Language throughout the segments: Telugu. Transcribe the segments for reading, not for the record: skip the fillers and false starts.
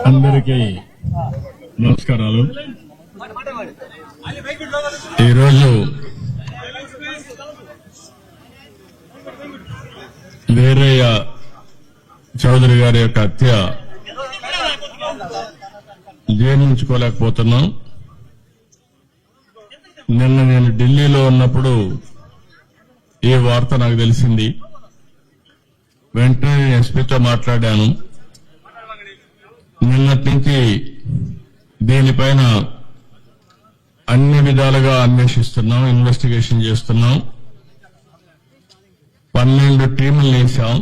అందరికీ నమస్కారాలు. ఈరోజు వీరయ్య చౌదరి గారి యొక్క హత్య జీర్ణించుకోలేకపోతున్నాం. నిన్న నేను ఢిల్లీలో ఉన్నప్పుడు ఈ వార్త నాకు తెలిసింది. వెంటనే ఎస్పీతో మాట్లాడాను. నిన్నటి నుంచి దీనిపైన అన్ని విధాలుగా అన్వేషిస్తున్నాం, ఇన్వెస్టిగేషన్ చేస్తున్నాం. 12 టీములు వేశాం.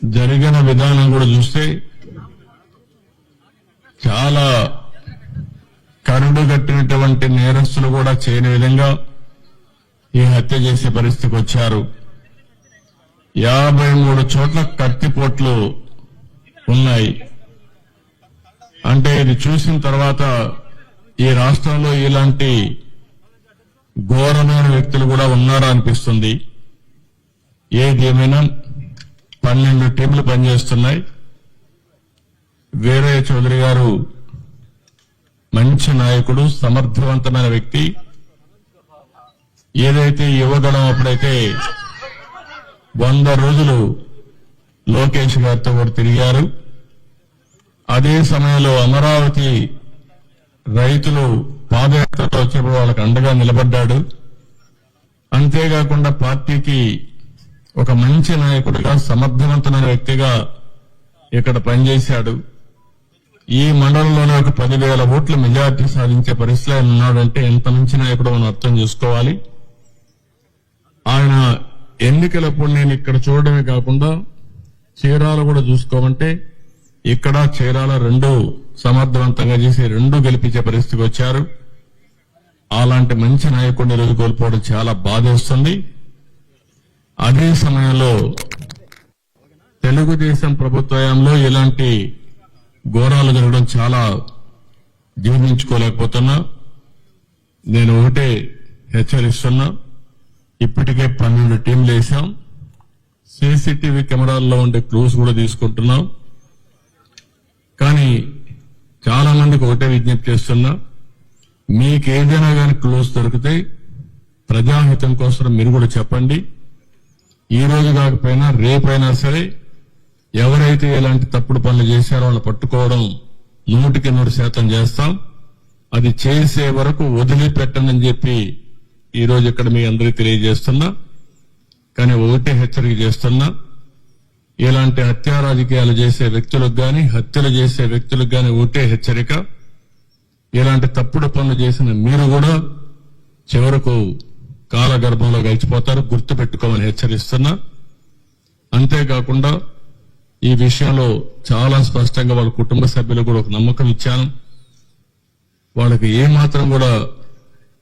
జరిగిన విధానం కూడా చూస్తే చాలా కరుడుగట్టినటువంటి నేరస్తులు కూడా చేయని విధంగా ఈ హత్య చేసే పరిస్థితికి వచ్చారు. 53 చోట్ల కత్తిపోట్లు ఉన్నాయి. అంటే ఇది చూసిన తర్వాత ఈ రాష్ట్రంలో ఇలాంటి ఘోరమైన వ్యక్తులు కూడా ఉన్నారా అనిపిస్తుంది. ఏదేమైనా 12 టీంలు పనిచేస్తున్నాయి. వీరయ్య చౌదరి గారు మంచి నాయకుడు, సమర్థవంతమైన వ్యక్తి. ఏదైతే యువగడం అప్పుడైతే 100 రోజులు లోకేష్ గారితో కూడా తిరిగారు. అదే సమయంలో అమరావతి రైతులు పాదయాత్రలో వచ్చినప్పుడు వాళ్ళకి అండగా నిలబడ్డాడు. అంతేకాకుండా పార్టీకి ఒక మంచి నాయకుడిగా, సమర్థవంతమైన వ్యక్తిగా ఇక్కడ పనిచేశాడు. ఈ మండలంలోనే ఒక 10,000 ఓట్ల మెజార్టీ సాధించే పరిస్థితిలో ఆయన ఉన్నాడంటే ఎంత మంచి నాయకుడు మనం అర్థం చేసుకోవాలి. ఆయన ఎన్నికలప్పుడు నేను ఇక్కడ చూడడమే కాకుండా చీరాల కూడా చూసుకోమంటే ఇక్కడ చీరాల 2 సమర్థవంతంగా చేసి 2 గెలిపించే పరిస్థితికి వచ్చారు. అలాంటి మంచి నాయకుడిని రోజు కోల్పోవడం చాలా బాధేస్తుంది. అదే సమయంలో తెలుగుదేశం ప్రభుత్వంలో ఇలాంటి ఘోరాలు జరగడం చాలా జీర్ణించుకోలేకపోతున్నా. నేను ఒకటే హెచ్చరిస్తున్నా. ఇప్పటికే 12 టీంలు వేశాం. సీసీటీవీ కెమెరాల్లో ఉండే క్లూస్ కూడా తీసుకుంటున్నాం. కానీ చాలా మందికి ఒకటే విజ్ఞప్తి చేస్తున్నా, మీకేదైనా కానీ క్లూస్ దొరికితే ప్రజాహితం కోసం మీరు కూడా చెప్పండి. ఈ రోజు కాకపోయినా రేపైనా సరే ఎవరైతే ఇలాంటి తప్పుడు పనులు చేశారో వాళ్ళు పట్టుకోవడం 100% చేస్తాం. అది చేసే వరకు వదిలిపెట్టనని చెప్పి ఈ రోజు ఇక్కడ మీ అందరికీ తెలియజేస్తున్నా. కానీ ఒకటే హెచ్చరిక చేస్తున్నా, ఇలాంటి హత్యా రాజకీయాలు చేసే వ్యక్తులకు గాని, హత్యలు చేసే వ్యక్తులకు గాని ఒకటే హెచ్చరిక, ఇలాంటి తప్పుడు పనులు చేసిన మీరు కూడా చివరకు కాలగర్భంలో గడిచిపోతారు, గుర్తుపెట్టుకోమని హెచ్చరిస్తున్నా. అంతేకాకుండా ఈ విషయంలో చాలా స్పష్టంగా వాళ్ళ కుటుంబ సభ్యులు కూడా ఒక నమ్మకం ఇచ్చాను. వాళ్ళకి ఏమాత్రం కూడా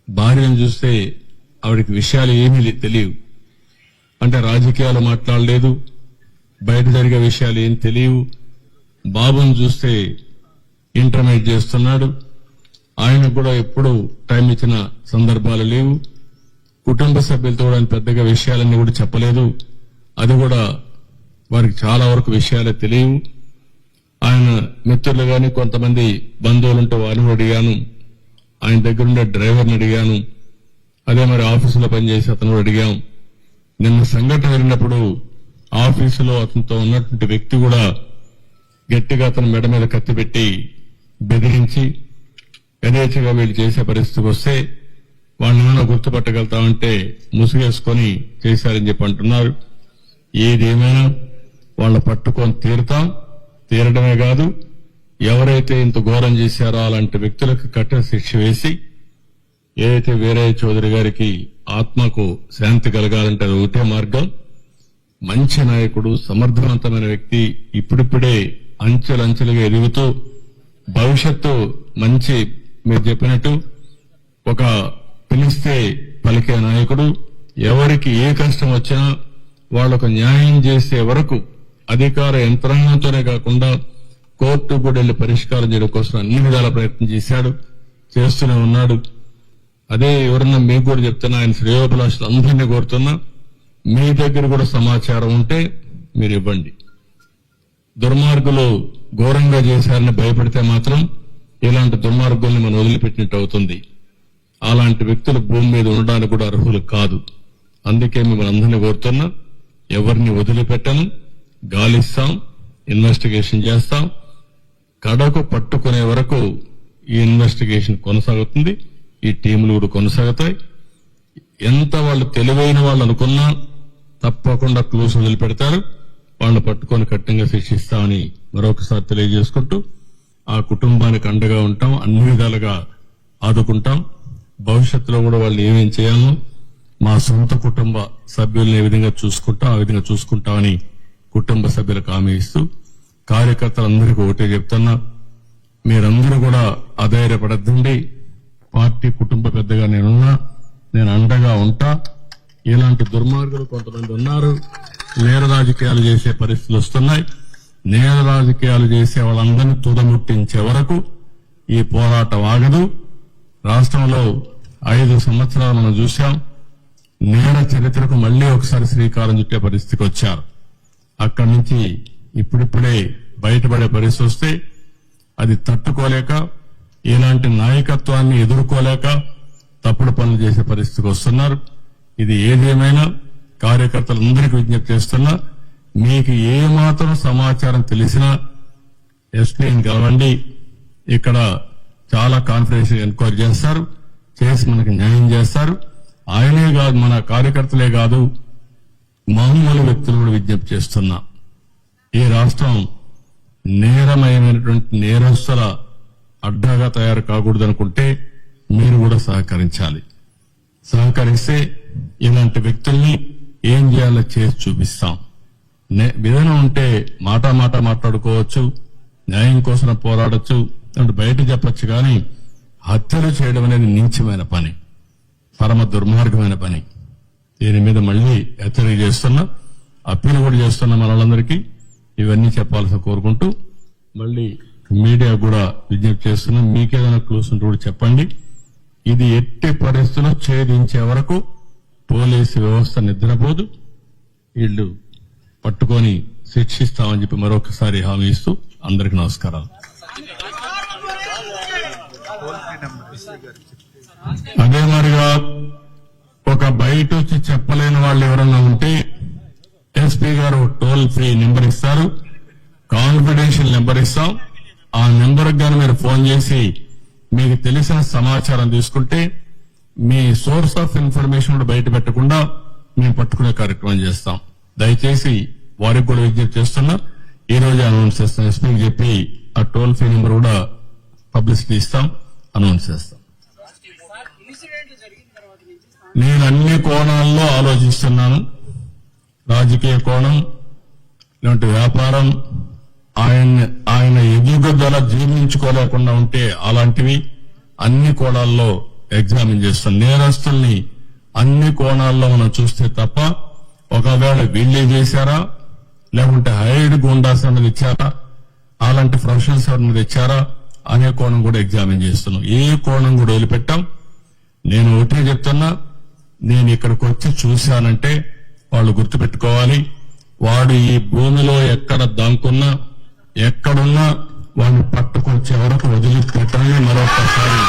భార్యను చూస్తే ఆవిడకి విషయాలు ఏమీ తెలియవు. అంటే రాజకీయాలు మాట్లాడలేదు, బయట జరిగే విషయాలు ఏం తెలియవు. బాబును చూస్తే ఇంటర్మీడియట్ చేస్తున్నాడు. ఆయనకు కూడా ఎప్పుడు టైం ఇచ్చిన సందర్భాలు లేవు. కుటుంబ సభ్యులతో కూడా పెద్దగా విషయాలన్నీ కూడా చెప్పలేదు. అది కూడా వారికి చాలా వరకు విషయాలే తెలియవు. ఆయన మిత్రులు గాని, కొంతమంది బంధువులుంటే వారిని అడిగాను. ఆయన దగ్గరుండే డ్రైవర్ని అడిగాను. అదే మరి ఆఫీసులో పనిచేసి అతను అడిగాం. నిన్న సంఘటన జరిగినప్పుడు ఆఫీసులో అతనితో ఉన్నటువంటి వ్యక్తి కూడా గట్టిగా అతను మెడ మీద కత్తి పెట్టి బెదిరించి యథేచ్ఛగా వీళ్ళు చేసే పరిస్థితికి వస్తే వాళ్ళని గుర్తుపట్టగలుగుతామంటే ముసుగేసుకొని చేశారని చెప్పి అంటున్నారు. ఏదేమైనా వాళ్ళ పట్టుకొని తీరడమే కాదు, ఎవరైతే ఇంత ఘోరం చేశారో అలాంటి వ్యక్తులకు కఠిన శిక్ష వేసి, ఏదైతే వీరయ్య చౌదరి గారికి ఆత్మకు శాంతి కలగాలంటే అది ఒకటే మార్గం. మంచి నాయకుడు, సమర్థవంతమైన వ్యక్తి, ఇప్పుడిప్పుడే అంచెలంచెలుగా ఎదుగుతూ భవిష్యత్తు మంచి, మీరు చెప్పినట్టు ఒక పిలిస్తే పలికే నాయకుడు. ఎవరికి ఏ కష్టం వచ్చినా వాళ్లకు న్యాయం చేసే వరకు అధికార యంత్రాంగంతోనే కాకుండా కోర్టు కూడా వెళ్లి పరిష్కారం చేయడం కోసం అన్ని విధాల ప్రయత్నం చేస్తూనే ఉన్నాడు. అదే ఎవరన్నా మీకు కూడా చెప్తున్నా, ఆయన శ్రేయోభిలాషులు అందరినీ కోరుతున్నా, మీ దగ్గర కూడా సమాచారం ఉంటే మీరు ఇవ్వండి. దుర్మార్గులు ఘోరంగా చేశారని భయపడితే మాత్రం ఇలాంటి దుర్మార్గుల్ని మనం వదిలిపెట్టినట్టు అవుతుంది. అలాంటి వ్యక్తులు భూమి మీద ఉండడానికి కూడా అర్హులు కాదు. అందుకే మిమ్మల్ని అందరినీ కోరుతున్నా, ఎవరిని వదిలిపెట్టను, గాలిస్తాం, ఇన్వెస్టిగేషన్ చేస్తాం, కడకు పట్టుకునే వరకు ఈ ఇన్వెస్టిగేషన్ కొనసాగుతుంది. ఈ టీములు కూడా కొనసాగుతాయి. ఎంత వాళ్ళు తెలివైన వాళ్ళు అనుకున్నా తప్పకుండా క్లూస్ వదిలిపెడతారు. వాళ్ళు పట్టుకొని కఠినంగా శిక్షిస్తామని మరొకసారి తెలియజేసుకుంటూ, ఆ కుటుంబానికి అండగా ఉంటాం, అన్ని విధాలుగా ఆదుకుంటాం. భవిష్యత్తులో కూడా వాళ్ళు ఏమేం చేయాలో మా సొంత కుటుంబ సభ్యులను ఏ విధంగా చూసుకుంటాం ఆ విధంగా చూసుకుంటామని కుటుంబ సభ్యులకు హామీ ఇస్తూ, కార్యకర్తలందరికీ ఒకటే చెప్తున్నా, మీరందరూ కూడా అధైర్యపడద్దండి. పార్టీ కుటుంబ పెద్దగా నేను అండగా ఉంటా. ఇలాంటి దుర్మార్గులు కొంతమంది ఉన్నారు, నేర రాజకీయాలు చేసే పరిస్థితులు వస్తున్నాయి. నేర రాజకీయాలు చేసే వాళ్ళందరినీ తుదముట్టించే వరకు ఈ పోరాటం ఆగదు. రాష్ట్రంలో 5 సంవత్సరాలు మనం చూశాం. నేర చరిత్రకు మళ్లీ ఒకసారి శ్రీకారం చుట్టే పరిస్థితికి వచ్చారు. అక్కడి నుంచి ఇప్పుడిప్పుడే బయటపడే పరిస్థితి వస్తే అది తట్టుకోలేక, ఇలాంటి నాయకత్వాన్ని ఎదుర్కోలేక తప్పుడు పనులు చేసే పరిస్థితికి వస్తున్నారు. ఇది ఏదేమైనా కార్యకర్తలందరికీ విజ్ఞప్తి చేస్తున్నా, మీకు ఏమాత్రం సమాచారం తెలిసినా ఎస్పీని కలవండి. ఇక్కడ చాలా కాన్ఫిడెన్షియల్ ఎంక్వైరీ చేస్తారు, చేసి మనకు న్యాయం చేస్తారు. ఆయనే కాదు, మన కార్యకర్తలే కాదు, మామూలు వ్యక్తులు కూడా విజ్ఞప్తి చేస్తున్నా, ఈ రాష్ట్రం నేరమయమైనటువంటి నేరస్తుల అడ్డాగా తయారు కాకూడదనుకుంటే మీరు కూడా సహకరించాలి. సహకరిస్తే ఇలాంటి వ్యక్తుల్ని ఏం చేయాలో చేసి చూపిస్తాం. విధానం ఉంటే మాట మాట్లాడుకోవచ్చు, న్యాయం కోసం పోరాడొచ్చు, అంటే బయట చెప్పొచ్చు. కానీ హత్యలు చేయడం అనేది నీచమైన పని, పరమ దుర్మార్గమైన పని. దీని మీద మళ్లీ హెచ్చరిక చేస్తున్నా, అప్పీల్ కూడా చేస్తున్నా మన వాళ్ళందరికీ. ఇవన్నీ చెప్పాల్సి కోరుకుంటూ మళ్లీ మీడియా కూడా విజ్ఞప్తి చేస్తున్నా, మీకేదైనా క్లూస్ ఉంటే కూడా చెప్పండి. ఇది ఎట్టి పరిస్థితుల్లో ఛేదించే వరకు పోలీసు వ్యవస్థ నిద్రపోదు. వీళ్లు పట్టుకొని శిక్షిస్తామని చెప్పి మరొకసారి హామీ ఇస్తూ అందరికీ నమస్కారాలు. అదే మరిగా ఒక బయట వచ్చి చెప్పలేని వాళ్ళు ఎవరన్నా ఉంటే ఎస్పీ గారు టోల్ ఫ్రీ నెంబర్ ఇస్తారు, కాన్ఫిడెన్షియల్ నెంబర్ ఇస్తాం. ఆ నెంబర్ గాను మీరు ఫోన్ చేసి మీకు తెలిసిన సమాచారం తీసుకుంటే మీ సోర్స్ ఆఫ్ ఇన్ఫర్మేషన్ కూడా బయట పెట్టకుండా మేము పట్టుకునే కార్యక్రమం చేస్తాం. దయచేసి వారికి కూడా విజ్ఞప్తి చేస్తున్నా, ఈ రోజు అనౌన్స్ చేస్తాం. ఎస్పీకి చెప్పి ఆ టోల్ ఫ్రీ నెంబర్ కూడా పబ్లిసిటీ ఇస్తాం, అనౌన్స్ చేస్తాం. నేను అన్ని కోణాల్లో ఆలోచిస్తున్నాను. రాజకీయ కోణం, ఇలాంటి వ్యాపారం, ఆయన ఎదుగుదల జీర్ణించుకోలేకుండా ఉంటే అలాంటివి అన్ని కోణాల్లో ఎగ్జామిన్ చేస్తాం. నేరస్తుల్ని అన్ని కోణాల్లో మనం చూస్తే తప్ప, ఒకవేళ వీళ్ళే చేశారా లేకుంటే హైడ్ గుండాస్ అన్నది ఇచ్చారా, అలాంటి ప్రొఫెషనల్స్ అన్నది ఇచ్చారా అనే కోణం కూడా ఎగ్జామిన్ చేస్తున్నాం. ఏ కోణం కూడా వదిలిపెట్టాం. నేను ఒకటే చెప్తున్నా, నేను ఇక్కడికి వచ్చి చూశానంటే వాళ్ళు గుర్తుపెట్టుకోవాలి, వాడు ఈ భూమిలో ఎక్కడ దాంకున్నా ఎక్కడున్నా వాడిని పట్టుకొచ్చే వరకు వదిలిపెట్టాలని మరొకసారి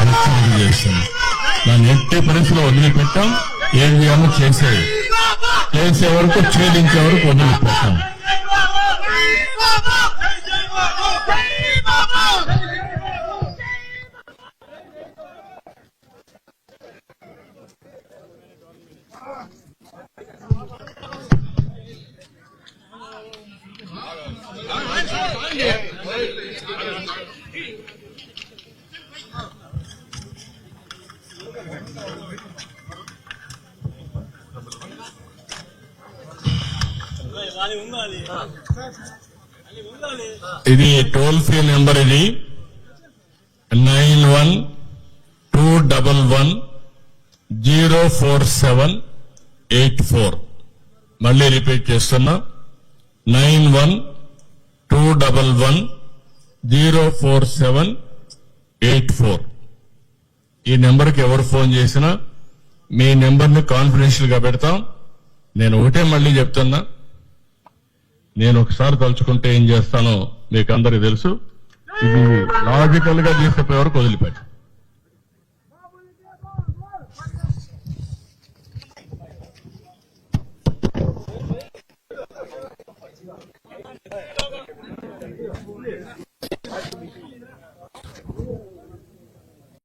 హెచ్చరిక చేస్తాను. దాన్ని ఎట్టి పరిస్థితిలో వదిలిపెట్టాం. ఏం చేయాలో చేసే వరకు, ఛేదించే వరకు వదిలిపెట్టాం. ఇది టోల్ ఫ్రీ నెంబర్. ఇది 9121104784. మళ్ళీ రిపీట్ చేస్తున్నా, 9121104784. ఈ నెంబర్కి ఎవరు ఫోన్ చేసినా మీ నెంబర్ని కాన్ఫిడెన్షియల్ గా పెడతాం. నేను ఒకటే మళ్ళీ చెప్తున్నా, నేను ఒకసారి తలుచుకుంటే ఏం చేస్తానో మీకు అందరికీ తెలుసు. ఇది లాజికల్ గా చేసే వరకు వదిలిపెట్టు.